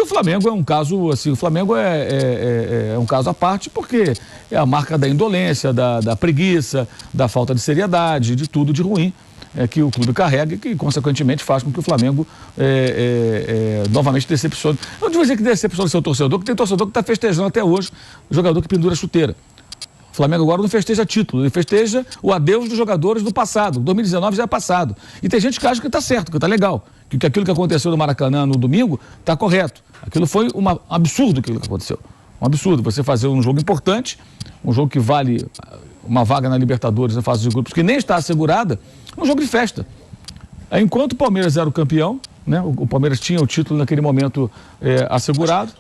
Flamengo é um caso, assim, o Flamengo é um caso à parte porque é a marca da indolência, da preguiça, da falta de seriedade, de tudo de ruim que o clube carrega e que, consequentemente, faz com que o Flamengo novamente decepcione. Eu não vou dizer que decepcione seu torcedor, que tem torcedor que está festejando até hoje o jogador que pendura a chuteira. O Flamengo agora não festeja título, ele festeja o adeus dos jogadores do passado. 2019 já é passado. E tem gente que acha que está certo, que está legal, que aquilo que aconteceu no Maracanã no domingo está correto. Aquilo foi um absurdo aquilo que aconteceu. Um absurdo você fazer um jogo importante, um jogo que vale uma vaga na Libertadores, na fase de grupos, que nem está assegurada, um jogo de festa. Enquanto o Palmeiras era o campeão, né, o Palmeiras tinha o título naquele momento assegurado.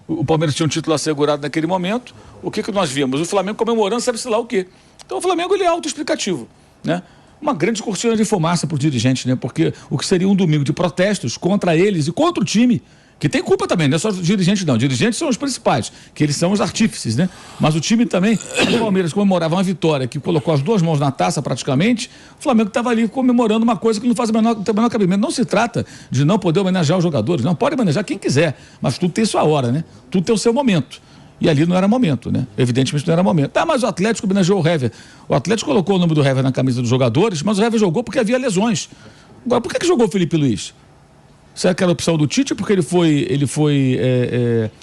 O Palmeiras tinha um título assegurado naquele momento. O que nós vimos? O Flamengo comemorando, sabe-se lá o quê? Então o Flamengo ele é autoexplicativo, né? Uma grande cortina de fumaça para os dirigentes, né? Porque o que seria um domingo de protestos contra eles e contra o time, que tem culpa também, não é só os dirigentes não. Os dirigentes são os principais, que eles são os artífices, né? Mas o time também, o Palmeiras comemorava uma vitória que colocou as duas mãos na taça praticamente, o Flamengo estava ali comemorando uma coisa que não faz o menor cabimento. Não se trata de não poder homenagear os jogadores, não, pode homenagear quem quiser, mas tudo tem sua hora, né? Tudo tem o seu momento. E ali não era momento, né? Evidentemente não era momento. Mas o Atlético homenageou o Hever. O Atlético colocou o nome do Hever na camisa dos jogadores, mas o Hever jogou porque havia lesões. Agora, por que jogou o Felipe Luiz? Será que era a opção do Tite porque ele foi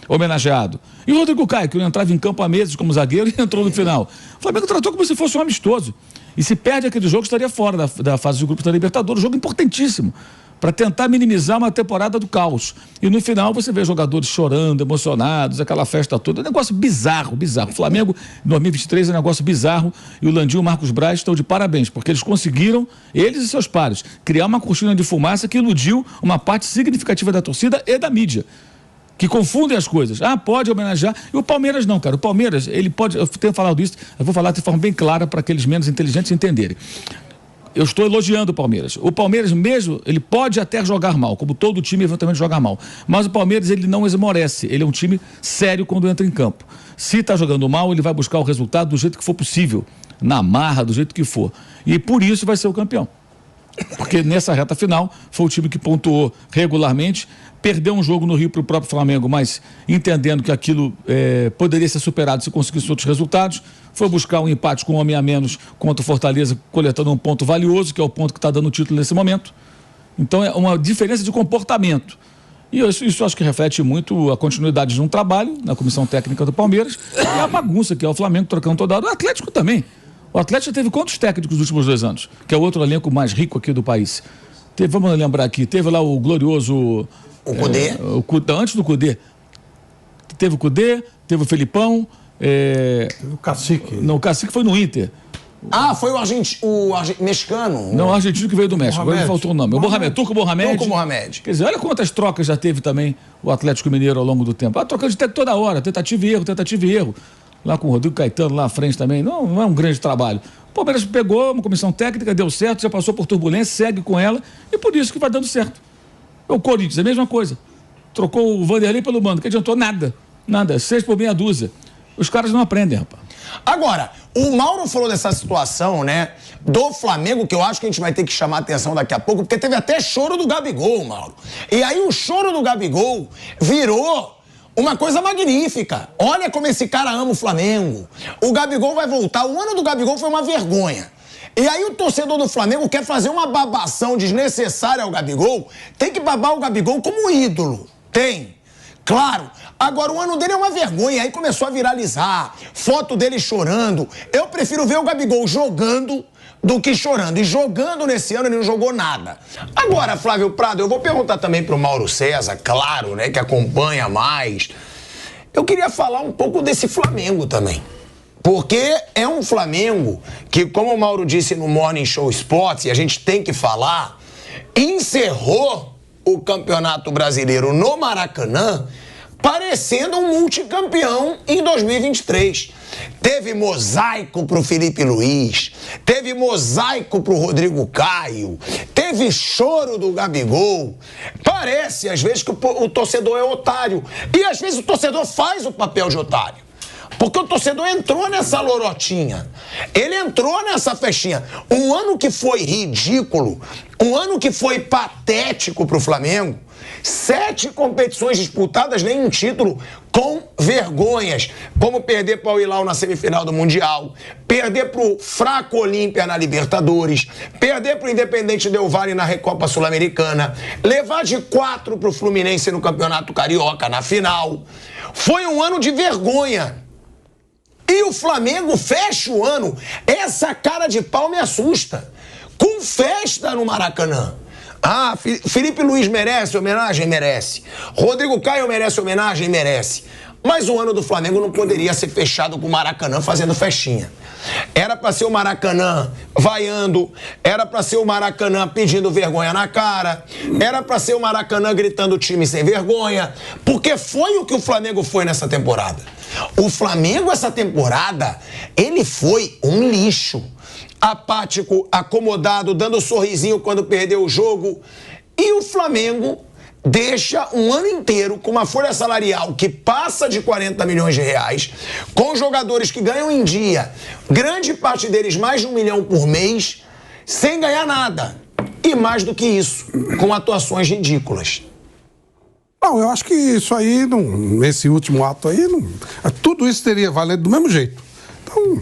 homenageado? E o Rodrigo Caio, que não entrava em campo há meses como zagueiro e entrou no final. O Flamengo tratou como se fosse um amistoso. E se perde aquele jogo, estaria fora da fase de grupos da Libertadores. Jogo importantíssimo, para tentar minimizar uma temporada do caos. E no final você vê jogadores chorando, emocionados, aquela festa toda. É um negócio bizarro, bizarro. O Flamengo, em 2023, é um negócio bizarro. E o Landinho e o Marcos Braz estão de parabéns, porque eles conseguiram, eles e seus pares, criar uma cortina de fumaça que iludiu uma parte significativa da torcida e da mídia, que confundem as coisas. Pode homenagear. E o Palmeiras não, cara. O Palmeiras, ele pode... Eu tenho falado isso, eu vou falar de forma bem clara para aqueles menos inteligentes entenderem. Eu estou elogiando o Palmeiras. O Palmeiras mesmo, ele pode até jogar mal, como todo time eventualmente joga mal. Mas o Palmeiras, ele não esmorece. Ele é um time sério quando entra em campo. Se está jogando mal, ele vai buscar o resultado do jeito que for possível. Na marra, do jeito que for. E por isso vai ser o campeão. Porque nessa reta final, foi o time que pontuou regularmente, perdeu um jogo no Rio para o próprio Flamengo, mas entendendo que aquilo poderia ser superado se conseguisse outros resultados, foi buscar um empate com um homem a menos contra o Fortaleza, coletando um ponto valioso, que é o ponto que está dando o título nesse momento. Então é uma diferença de comportamento. E isso acho que reflete muito a continuidade de um trabalho na comissão técnica do Palmeiras e a bagunça que é o Flamengo trocando toda hora. O Atlético também. O Atlético teve quantos técnicos nos últimos 2 anos? Que é o outro elenco mais rico aqui do país. Vamos lembrar aqui, teve lá o glorioso... O Cudê. Antes do Cudê. Teve o Cudê, teve o Felipão... O Cacique. Não, o Cacique foi no Inter. Foi o mexicano. Não, o argentino que veio do México. Agora me faltou o nome. O Mohamed, Turco Mohamed. Quer dizer, olha quantas trocas já teve também o Atlético Mineiro ao longo do tempo. Trocando de técnico toda hora, tentativa e erro. Lá com o Rodrigo Caetano lá à frente também. Não é um grande trabalho. O Palmeiras pegou uma comissão técnica, deu certo, já passou por turbulência, segue com ela e por isso que vai dando certo. O Corinthians, a mesma coisa. Trocou o Vanderlei pelo Mano, que adiantou nada. 6 por meia dúzia. Os caras não aprendem, rapaz. Agora, o Mauro falou dessa situação, né, do Flamengo, que eu acho que a gente vai ter que chamar a atenção daqui a pouco, porque teve até choro do Gabigol, Mauro. E aí o choro do Gabigol virou uma coisa magnífica. Olha como esse cara ama o Flamengo. O Gabigol vai voltar. O ano do Gabigol foi uma vergonha. E aí o torcedor do Flamengo quer fazer uma babação desnecessária ao Gabigol. Tem que babar o Gabigol como ídolo. Tem. Claro. Agora, o ano dele é uma vergonha. Aí começou a viralizar. Foto dele chorando. Eu prefiro ver o Gabigol jogando do que chorando. E jogando nesse ano ele não jogou nada. Agora, Flávio Prado, eu vou perguntar também pro Mauro César, claro, né, que acompanha mais. Eu queria falar um pouco desse Flamengo também. Porque é um Flamengo que, como o Mauro disse no Morning Show Sports, e a gente tem que falar, encerrou o Campeonato Brasileiro no Maracanã parecendo um multicampeão em 2023. Teve mosaico pro Felipe Luiz, teve mosaico pro Rodrigo Caio, teve choro do Gabigol. Parece, às vezes, que o torcedor é otário. E, às vezes, o torcedor faz o papel de otário. Porque o torcedor entrou nessa lorotinha. Ele entrou nessa festinha. Um ano que foi ridículo, um ano que foi patético pro Flamengo, 7 competições disputadas, nenhum título, com vergonhas, como perder para o Hilal na semifinal do Mundial, perder para o fraco Olímpia na Libertadores, perder para o Independente Del Valle na Recopa Sul-Americana, levar de 4 para o Fluminense no Campeonato Carioca na final. Foi um ano de vergonha. E o Flamengo fecha o ano, essa cara de pau me assusta, com festa no Maracanã. Ah, Felipe Luiz merece homenagem? Merece. Rodrigo Caio merece homenagem? Merece. Mas o ano do Flamengo não poderia ser fechado com o Maracanã fazendo festinha. Era para ser o Maracanã vaiando, era para ser o Maracanã pedindo vergonha na cara, era para ser o Maracanã gritando time sem vergonha, porque foi o que o Flamengo foi nessa temporada. O Flamengo, essa temporada, ele foi um lixo. Apático, acomodado, dando sorrisinho quando perdeu o jogo. E o Flamengo deixa um ano inteiro com uma folha salarial que passa de 40 milhões de reais, com jogadores que ganham em dia, grande parte deles mais de 1 milhão por mês, sem ganhar nada. E mais do que isso, com atuações ridículas. Não, eu acho que isso aí, nesse último ato aí, tudo isso teria valido do mesmo jeito. Então,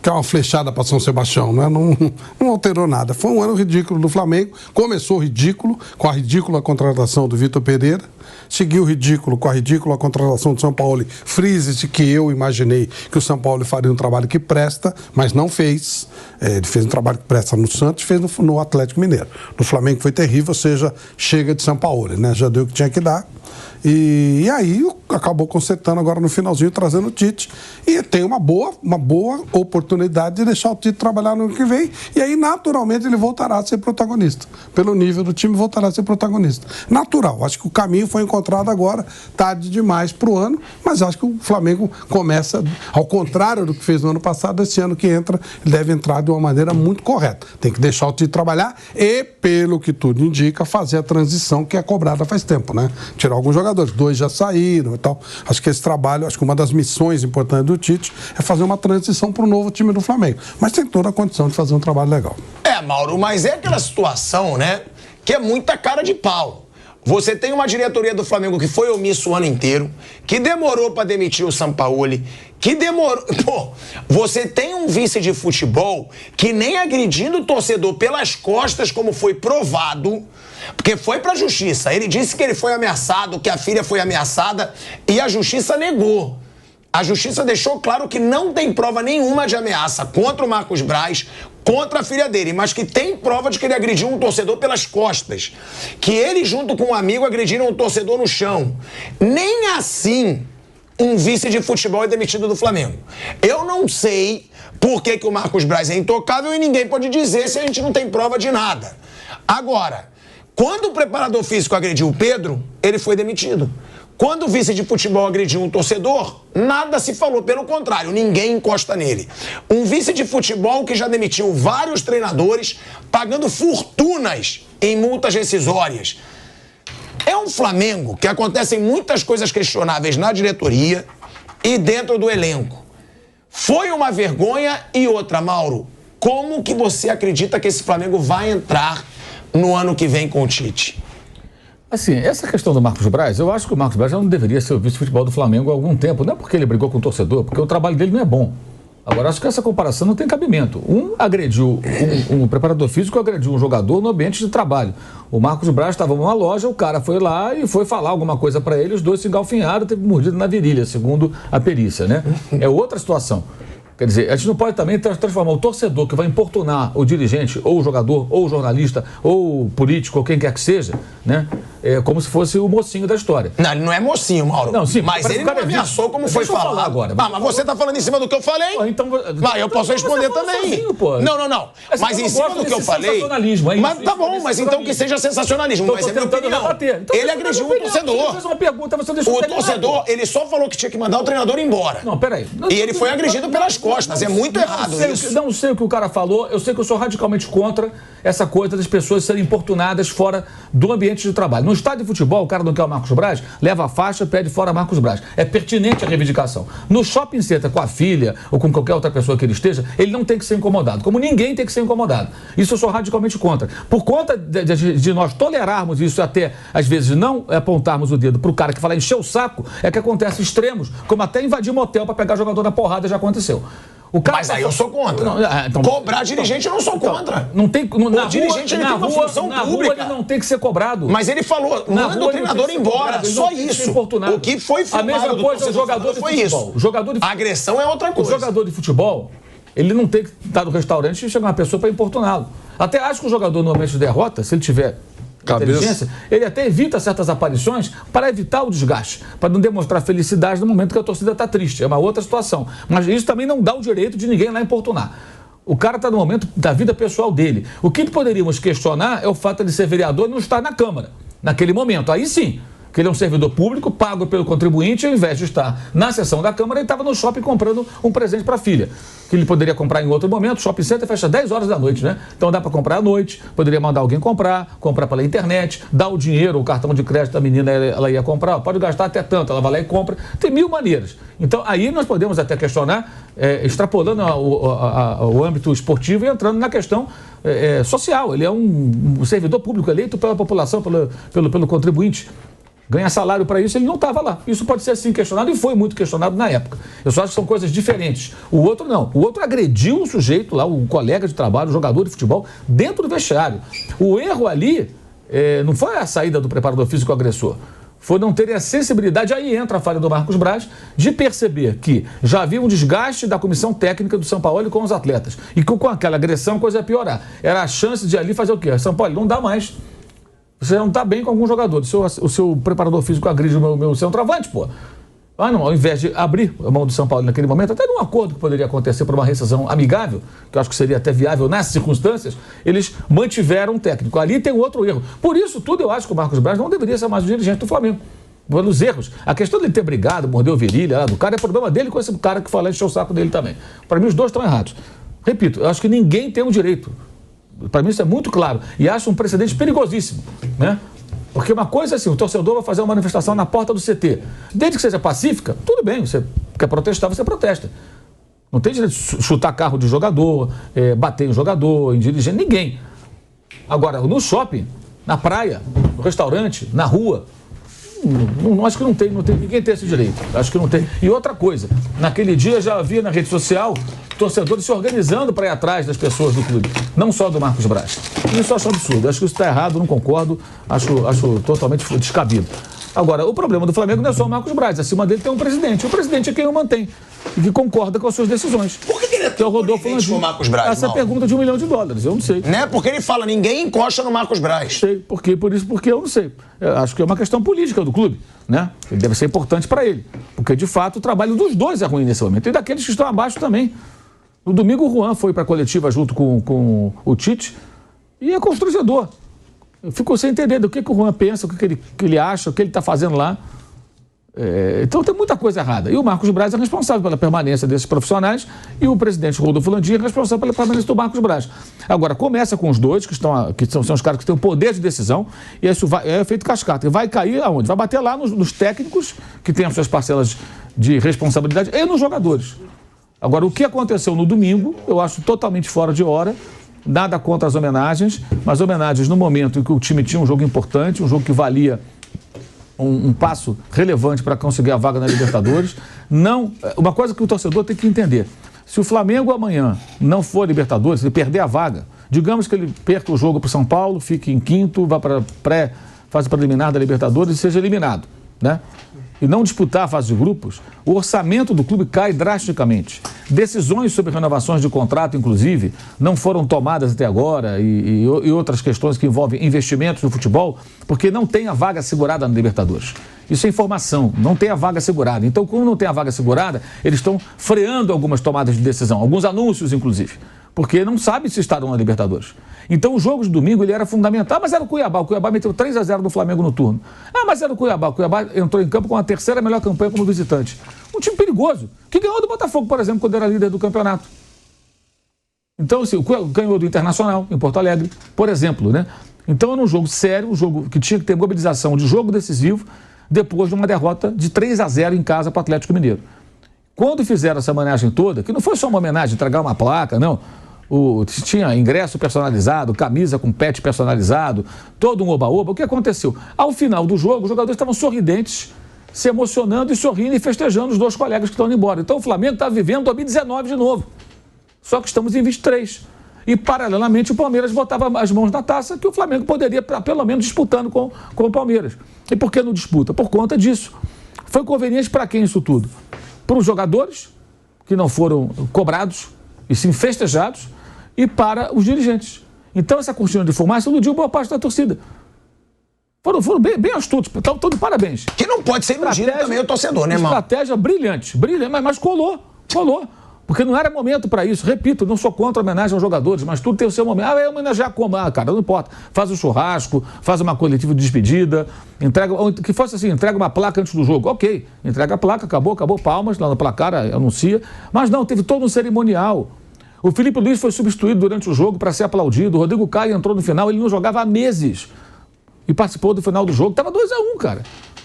que é uma flechada para São Sebastião, né? Não alterou nada. Foi um ano ridículo do Flamengo. Começou ridículo, com a ridícula contratação do Vitor Pereira. Seguiu ridículo, com a ridícula contratação do São Paulo. Frise-se que eu imaginei que o São Paulo faria um trabalho que presta, mas não fez. Ele fez um trabalho que presta no Santos e fez no Atlético Mineiro. No Flamengo foi terrível, ou seja, chega de São Paulo, né? Já deu o que tinha que dar. E aí acabou consertando agora no finalzinho, trazendo o Tite. E tem uma boa oportunidade de deixar o Tite trabalhar no ano que vem. E aí, naturalmente, ele voltará a ser protagonista. Pelo nível do time, voltará a ser protagonista. Natural. Acho que o caminho foi encontrado agora, tarde demais para o ano. Mas acho que o Flamengo começa, ao contrário do que fez no ano passado, esse ano que entra, ele deve entrar de uma maneira muito correta. Tem que deixar o Tite trabalhar e, pelo que tudo indica, fazer a transição que é cobrada faz tempo, né? Tirar alguns jogadores, 2 já saíram e tal. Acho que esse trabalho, acho que uma das missões importantes do Tite é fazer uma transição para o novo time do Flamengo. Mas tem toda a condição de fazer um trabalho legal. Mauro, mas é aquela situação, né, que é muita cara de pau. Você tem uma diretoria do Flamengo que foi omisso o ano inteiro, que demorou para demitir o Sampaoli, que demorou... Pô, você tem um vice de futebol que nem agredindo o torcedor pelas costas, como foi provado, porque foi pra justiça. Ele disse que ele foi ameaçado, que a filha foi ameaçada, e a justiça negou. A justiça deixou claro que não tem prova nenhuma de ameaça contra o Marcos Braz, contra a filha dele, mas que tem prova de que ele agrediu um torcedor pelas costas. Que ele, junto com um amigo, agrediram um torcedor no chão. Nem assim um vice de futebol é demitido do Flamengo. Eu não sei por que o Marcos Braz é intocável e ninguém pode dizer se a gente não tem prova de nada. Agora, quando o preparador físico agrediu o Pedro, ele foi demitido. Quando o vice de futebol agrediu um torcedor, nada se falou, pelo contrário, ninguém encosta nele. Um vice de futebol que já demitiu vários treinadores, pagando fortunas em multas rescisórias. É um Flamengo que acontecem muitas coisas questionáveis na diretoria e dentro do elenco. Foi uma vergonha e outra, Mauro. Como que você acredita que esse Flamengo vai entrar no ano que vem com o Tite? Assim, essa questão do Marcos Braz, eu acho que o Marcos Braz já não deveria ser o vice-futebol do Flamengo há algum tempo. Não é porque ele brigou com o torcedor, porque o trabalho dele não é bom. Agora, acho que essa comparação não tem cabimento. Um agrediu, um preparador físico agrediu um jogador no ambiente de trabalho. O Marcos Braz estava numa loja, o cara foi lá e foi falar alguma coisa para ele, os dois se engalfinharam, teve mordida na virilha, segundo a perícia, né? É outra situação. Quer dizer, a gente não pode também transformar o torcedor que vai importunar o dirigente, ou o jogador, ou o jornalista, ou o político, ou quem quer que seja, né? Como se fosse o mocinho da história. Não, ele não é mocinho, Mauro. Não, sim, mas ele não ameaçou como foi falado agora. Mas você tá falando em cima do que eu falei? Pô, então, eu posso responder também. Sozinho, pô. Não. Mas em cima do que eu falei... Mas tá bom, mas então que seja sensacionalismo. Mas é minha opinião. Ele agrediu um torcedor. Você uma pergunta, você deixou o torcedor, ele só falou que tinha que mandar o treinador embora. Não, peraí. E ele foi agredido pelas costas. costas. É muito errado isso. Não sei o que o cara falou, eu sei que eu sou radicalmente contra essa coisa das pessoas serem importunadas fora do ambiente de trabalho. No estádio de futebol, o cara não quer o Marcos Braz, leva a faixa, pede fora Marcos Braz. É pertinente a reivindicação. No shopping center, com a filha ou com qualquer outra pessoa que ele esteja, ele não tem que ser incomodado. Como ninguém tem que ser incomodado. Isso eu sou radicalmente contra. Por conta de nós tolerarmos isso, até às vezes não apontarmos o dedo pro cara que fala encher o saco, é que acontece extremos, como até invadir motel para pegar jogador na porrada já aconteceu. Mas aí eu sou contra. Então, cobrar dirigente eu não sou contra. Não tem, o dirigente ele tem uma função na pública. Rua ele não tem que ser cobrado. Mas ele falou, manda o treinador embora, só isso. O que foi filmado a mesma coisa do jogador de futebol. A agressão é outra coisa. O jogador de futebol, ele não tem que estar no restaurante e chegar uma pessoa para importuná-lo. Até acho que o jogador no momento de derrota, se ele tiver inteligência, ele até evita certas aparições para evitar o desgaste, para não demonstrar felicidade no momento que a torcida está triste. É uma outra situação. Mas isso também não dá o direito de ninguém lá importunar. O cara está no momento da vida pessoal dele. O que poderíamos questionar é o fato de ser vereador e não estar na Câmara, naquele momento. Aí sim, que ele é um servidor público, pago pelo contribuinte, ao invés de estar na sessão da Câmara, ele estava no shopping comprando um presente para a filha, que ele poderia comprar em outro momento. O shopping center fecha 10 horas da noite, né? Então dá para comprar à noite, poderia mandar alguém comprar pela internet, dar o dinheiro, o cartão de crédito da menina, ela ia comprar, pode gastar até tanto, ela vai lá e compra. Tem mil maneiras. Então aí nós podemos até questionar, extrapolando o âmbito esportivo e entrando na questão social. Ele é um servidor público eleito pela população, pelo contribuinte. Ganha salário para isso, ele não estava lá. Isso pode ser assim questionado e foi muito questionado na época. Eu só acho que são coisas diferentes. O outro não. O outro agrediu o sujeito lá, o colega de trabalho, o jogador de futebol, dentro do vestiário. O erro ali não foi a saída do preparador físico agressor. Foi não ter a sensibilidade, aí entra a falha do Marcos Braz, de perceber que já havia um desgaste da comissão técnica do São Paulo com os atletas. E que com aquela agressão a coisa ia piorar. Era a chance de ali fazer o quê? São Paulo, não dá mais. Você não está bem com algum jogador. O seu preparador físico agride o meu centroavante, pô. Ah, não, ao invés de abrir a mão do São Paulo naquele momento, até num acordo que poderia acontecer por uma rescisão amigável, que eu acho que seria até viável nas circunstâncias, eles mantiveram o técnico. Ali tem outro erro. Por isso tudo, eu acho que o Marcos Braz não deveria ser mais o dirigente do Flamengo. Pelos erros. A questão dele ter brigado, mordeu a virilha do cara, é problema dele com esse cara que fala, encheu o saco dele também. Para mim, os dois estão errados. Repito, eu acho que ninguém tem o direito. Para mim isso é muito claro. E acho um precedente perigosíssimo, né? Porque uma coisa é assim, o torcedor vai fazer uma manifestação na porta do CT. Desde que seja pacífica, tudo bem. Você quer protestar, você protesta. Não tem direito de chutar carro de jogador, bater em jogador, em dirigente, ninguém. Agora, no shopping, na praia, no restaurante, na rua, acho que não tem, ninguém tem esse direito. Acho que não tem. E outra coisa, naquele dia já havia na rede social torcedores se organizando para ir atrás das pessoas do clube, não só do Marcos Braz. Isso eu acho um absurdo, acho que isso está errado, não concordo, acho totalmente descabido. Agora, o problema do Flamengo não é só o Marcos Braz, acima dele tem um presidente, o presidente é quem o mantém e que concorda com as suas decisões. Por que ele é tão conivente com o Marcos Braz? Essa é a pergunta de $1 milhão, eu não sei. Né? Porque ele fala, ninguém encosta no Marcos Braz. Sei, porque eu não sei. Eu acho que é uma questão política do clube, né? Ele deve ser importante para ele, porque de fato o trabalho dos dois é ruim nesse momento e daqueles que estão abaixo também. No domingo o Juan foi para a coletiva junto com o Tite e é constrangedor. Eu fico sem entender do que o Juan pensa, o que ele acha, o que ele está fazendo lá. Então tem muita coisa errada. E o Marcos Braz é responsável pela permanência desses profissionais e o presidente Rodolfo Landim é responsável pela permanência do Marcos Braz. Agora, começa com os dois, que são os caras que têm o poder de decisão, e isso é feito cascata. E vai cair aonde? Vai bater lá nos técnicos, que têm as suas parcelas de responsabilidade, e nos jogadores. Agora, o que aconteceu no domingo, eu acho totalmente fora de hora. Nada contra as homenagens, mas homenagens no momento em que o time tinha um jogo importante, um jogo que valia um passo relevante para conseguir a vaga na Libertadores. Não, uma coisa que o torcedor tem que entender: se o Flamengo amanhã não for Libertadores, ele perder a vaga, digamos que ele perca o jogo para o São Paulo, fique em quinto, vá para a fase preliminar da Libertadores e seja eliminado, né? E não disputar a fase de grupos, o orçamento do clube cai drasticamente. Decisões sobre renovações de contrato, inclusive, não foram tomadas até agora e outras questões que envolvem investimentos no futebol, porque não tem a vaga assegurada na Libertadores. Isso é informação, não tem a vaga assegurada. Então, como não tem a vaga assegurada, eles estão freando algumas tomadas de decisão, alguns anúncios, inclusive. porque não sabe se estarão na Libertadores. Então o jogo de domingo ele era fundamental, mas era o Cuiabá meteu 3-0 no Flamengo no turno. Mas era o Cuiabá entrou em campo com a terceira melhor campanha como visitante. Um time perigoso, que ganhou do Botafogo, por exemplo, quando era líder do campeonato. Então, assim, ganhou do Internacional, em Porto Alegre, por exemplo, né? Então era um jogo sério, um jogo que tinha que ter mobilização de jogo decisivo, depois de uma derrota de 3-0 em casa para o Atlético Mineiro. Quando fizeram essa homenagem toda, que não foi só uma homenagem, entregar uma placa, não. Tinha ingresso personalizado, camisa com pet personalizado, todo um oba-oba. O que aconteceu? Ao final do jogo, os jogadores estavam sorridentes, se emocionando e sorrindo e festejando os dois colegas que estão indo embora. Então o Flamengo está vivendo 2019 de novo. Só que estamos em 23. E, paralelamente, o Palmeiras botava as mãos na taça que o Flamengo poderia, pelo menos, disputando com o Palmeiras. E por que não disputa? Por conta disso. Foi conveniente para quem isso tudo? Para os jogadores, que não foram cobrados e sim festejados, e para os dirigentes. Então, essa cortina de fumaça iludiu boa parte da torcida. Foram bem astutos. Estão de parabéns. Que não pode ser iludido também o torcedor, né, irmão? Estratégia brilhante, mas colou. Porque não era momento para isso. Repito, não sou contra a homenagem aos jogadores, mas tudo tem o seu momento. É homenagear como? Cara, não importa. Faz um churrasco, faz uma coletiva de despedida, que fosse assim, entrega uma placa antes do jogo. Ok, entrega a placa, acabou, palmas, lá no placar, anuncia. Mas não, teve todo um cerimonial. O Felipe Luiz foi substituído durante o jogo para ser aplaudido. O Rodrigo Caio entrou no final, ele não jogava há meses. E participou do final do jogo. Estava 2-1, cara.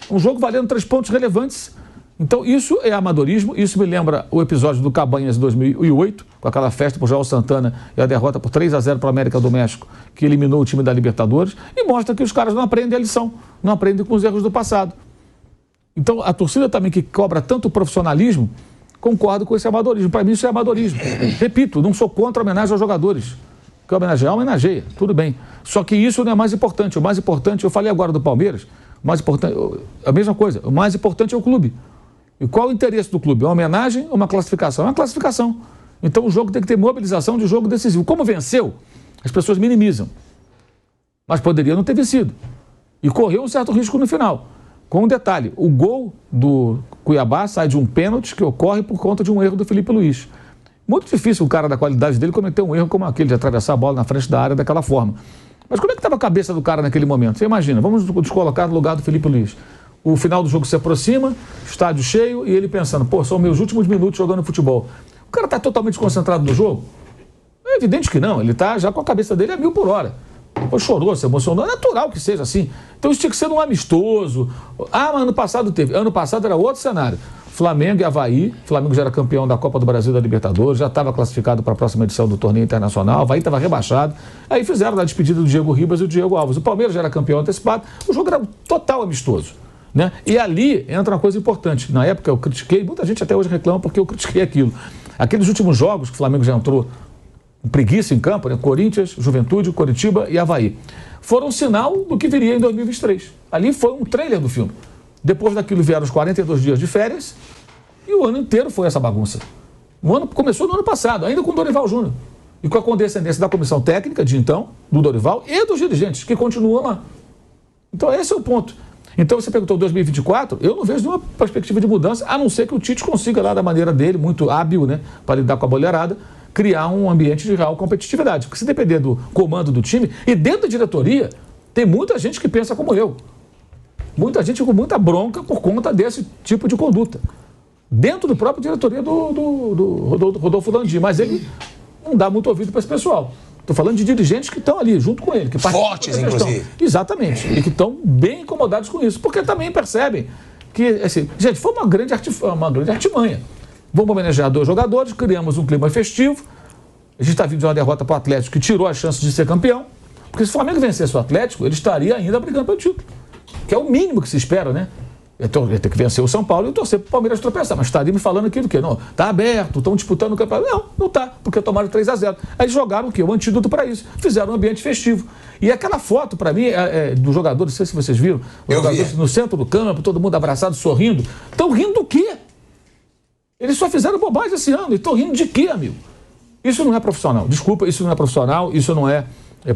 Um jogo valendo 3 pontos relevantes. Então, isso é amadorismo, isso me lembra o episódio do Cabanhas de 2008, com aquela festa por João Santana e a derrota por 3-0 para o América do México, que eliminou o time da Libertadores, e mostra que os caras não aprendem a lição, não aprendem com os erros do passado. Então, a torcida também que cobra tanto profissionalismo, concordo com esse amadorismo. Para mim, isso é amadorismo. Repito, não sou contra a homenagem aos jogadores. Que homenageia, tudo bem. Só que isso não é mais importante. O mais importante, eu falei agora do Palmeiras, o mais importante, a mesma coisa, o mais importante é o clube. E qual o interesse do clube? É uma homenagem ou uma classificação? É uma classificação. Então o jogo tem que ter mobilização de jogo decisivo. Como venceu, as pessoas minimizam. Mas poderia não ter vencido. E correu um certo risco no final. Com um detalhe, o gol do Cuiabá sai de um pênalti que ocorre por conta de um erro do Felipe Luiz. Muito difícil um cara da qualidade dele cometer um erro como aquele, de atravessar a bola na frente da área daquela forma. Mas como é que estava a cabeça do cara naquele momento? Você imagina, vamos nos colocar no lugar do Felipe Luiz. O final do jogo se aproxima, estádio cheio, e ele pensando, são meus últimos minutos jogando futebol. O cara está totalmente concentrado no jogo? É evidente que não, ele está já com a cabeça dele a 1000 por hora. Depois chorou, se emocionou, é natural que seja assim. Então isso tinha que ser um amistoso. Mas ano passado teve. Ano passado era outro cenário. Flamengo e Avaí. Flamengo já era campeão da Copa do Brasil e da Libertadores, já estava classificado para a próxima edição do torneio internacional. Avaí estava rebaixado. Aí fizeram a despedida do Diego Ribas e do Diego Alves. O Palmeiras já era campeão antecipado. O jogo era total amistoso. Né? E ali entra uma coisa importante. Na época eu critiquei, muita gente até hoje reclama porque eu critiquei aquilo. Aqueles últimos jogos que o Flamengo já entrou com preguiça em campo, né? Corinthians, Juventude, Coritiba e Avaí, foram um sinal do que viria em 2023. Ali foi um trailer do filme. Depois daquilo vieram os 42 dias de férias e o ano inteiro foi essa bagunça. O ano começou no ano passado, ainda com o Dorival Júnior. E com a condescendência da comissão técnica de então, do Dorival e dos dirigentes, que continuam lá. Então esse é o ponto. Então você perguntou 2024, eu não vejo nenhuma perspectiva de mudança, a não ser que o Tite consiga lá da maneira dele, muito hábil, né, para lidar com a boleirada, criar um ambiente de real competitividade. Porque se depender do comando do time, e dentro da diretoria, tem muita gente que pensa como eu. Muita gente com muita bronca por conta desse tipo de conduta. Dentro do próprio diretoria do Rodolfo Landim, mas ele não dá muito ouvido para esse pessoal. Estou falando de dirigentes que estão ali, junto com ele. Que fortes, inclusive. Exatamente. E que estão bem incomodados com isso. Porque também percebem que, assim, gente, foi uma grande artimanha. Vamos homenagear 2 jogadores, criamos um clima festivo. A gente está vindo de uma derrota para o Atlético que tirou a chance de ser campeão. Porque se o Flamengo vencesse o Atlético, ele estaria ainda brigando pelo título. Que é o mínimo que se espera, né? Ele tem que vencer o São Paulo e torcer para o Palmeiras tropeçar. Mas estaria me falando aquilo que não, está aberto, estão disputando o campeonato. Não está, porque tomaram 3-0. Aí jogaram o quê? O antídoto para isso. Fizeram um ambiente festivo. E aquela foto, para mim, dos jogadores, não sei se vocês viram, os jogadores no centro do campo, todo mundo abraçado, sorrindo. Estão rindo do quê? Eles só fizeram bobagem esse ano. E estão rindo de quê, amigo? Isso não é profissional. Desculpa, isso não é profissional, isso não é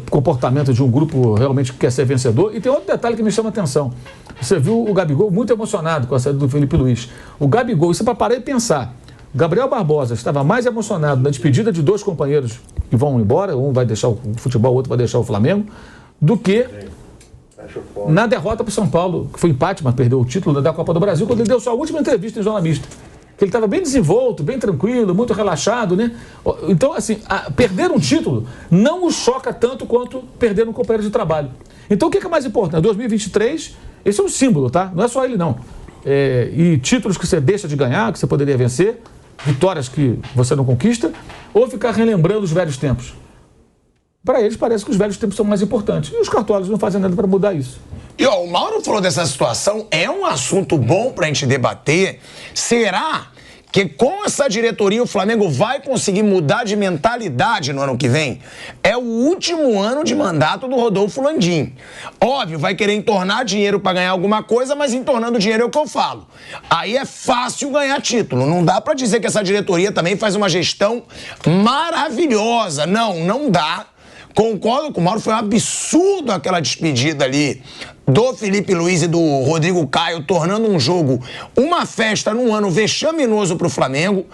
comportamento de um grupo realmente que quer ser vencedor. E tem outro detalhe que me chama a atenção. Você viu o Gabigol muito emocionado com a saída do Felipe Luiz. O Gabigol, isso é para parar e pensar. Gabriel Barbosa estava mais emocionado na despedida de 2 companheiros que vão embora, um vai deixar o futebol, o outro vai deixar o Flamengo, do que na derrota para o São Paulo, que foi empate, mas perdeu o título da Copa do Brasil, quando ele deu sua última entrevista em Zona Mista. Que ele estava bem desenvolto, bem tranquilo, muito relaxado, né? Então, assim, perder um título não o choca tanto quanto perder um companheiro de trabalho. Então, o que é mais importante? 2023, esse é um símbolo, tá? Não é só ele, não. E títulos que você deixa de ganhar, que você poderia vencer, vitórias que você não conquista, ou ficar relembrando os velhos tempos. Para eles, parece que os velhos tempos são mais importantes. E os cartolas não fazem nada para mudar isso. E ó, o Mauro falou dessa situação, é um assunto bom pra gente debater. Será que com essa diretoria o Flamengo vai conseguir mudar de mentalidade no ano que vem? É o último ano de mandato do Rodolfo Landim. Óbvio, vai querer entornar dinheiro pra ganhar alguma coisa, mas entornando dinheiro é o que eu falo. Aí é fácil ganhar título. Não dá pra dizer que essa diretoria também faz uma gestão maravilhosa. Não dá. Concordo com o Mauro, foi um absurdo aquela despedida ali do Felipe Luiz e do Rodrigo Caio, tornando um jogo uma festa num ano vexaminoso pro Flamengo.